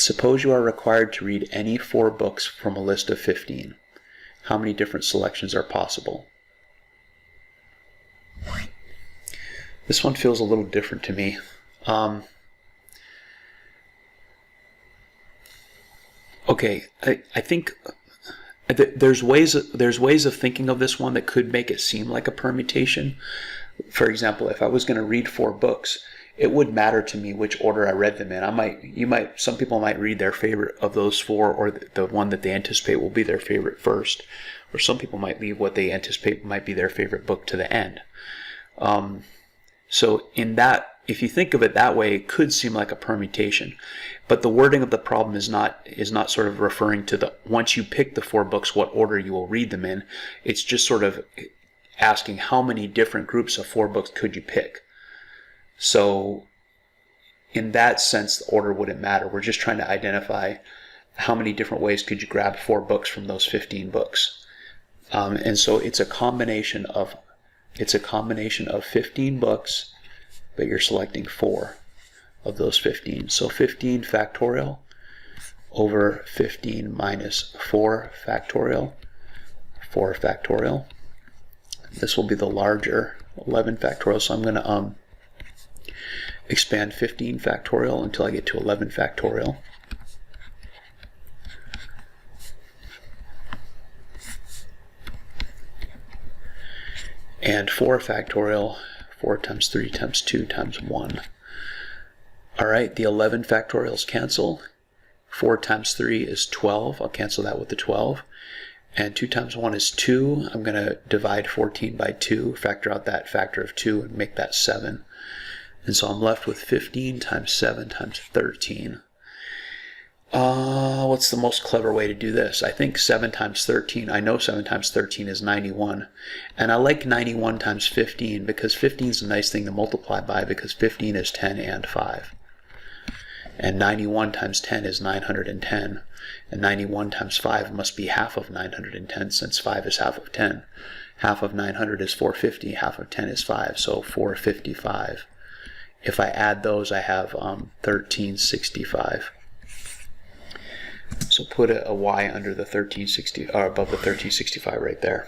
Suppose you are required to read any 4 books from a list of 15. How many different selections are possible? This one feels a little different to me. Okay, I think there's ways of thinking of this one that could make it seem like a permutation. For example, if I was going to read 4 books, it would matter to me which order I read them in. Some people might read their favorite of those 4, or the one that they anticipate will be their favorite first, or some people might leave what they anticipate might be their favorite book to the end. So in that, if you think of it that way, it could seem like a permutation. But the wording of the problem is not sort of referring to the once you pick the 4 books, what order you will read them in. It's just sort of asking how many different groups of 4 books could you pick. So in that sense, the order wouldn't matter. We're just trying to identify how many different ways could you grab 4 books from those 15 books. And so it's a combination of 15 books, but you're selecting 4 of those 15. So 15 factorial over 15 minus 4 factorial, 4 factorial. This will be the larger 11 factorial, so I'm going to expand 15 factorial until I get to 11 factorial. And 4 factorial, 4 times 3 times 2 times 1. All right, the 11 factorials cancel. 4 times 3 is 12. I'll cancel that with the 12. And 2 times 1 is 2. I'm going to divide 14 by 2, factor out that factor of 2, and make that 7. And so I'm left with 15 times 7 times 13. What's the most clever way to do this? I think 7 times 13, I know 7 times 13 is 91. And I like 91 times 15 because 15 is a nice thing to multiply by, because 15 is 10 and 5. And 91 times 10 is 910. And 91 times 5 must be half of 910, since 5 is half of 10. Half of 900 is 450, half of 10 is 5, so 455. If I add those, I have 1365. So put a y under the 1360, or above the 1365 right there.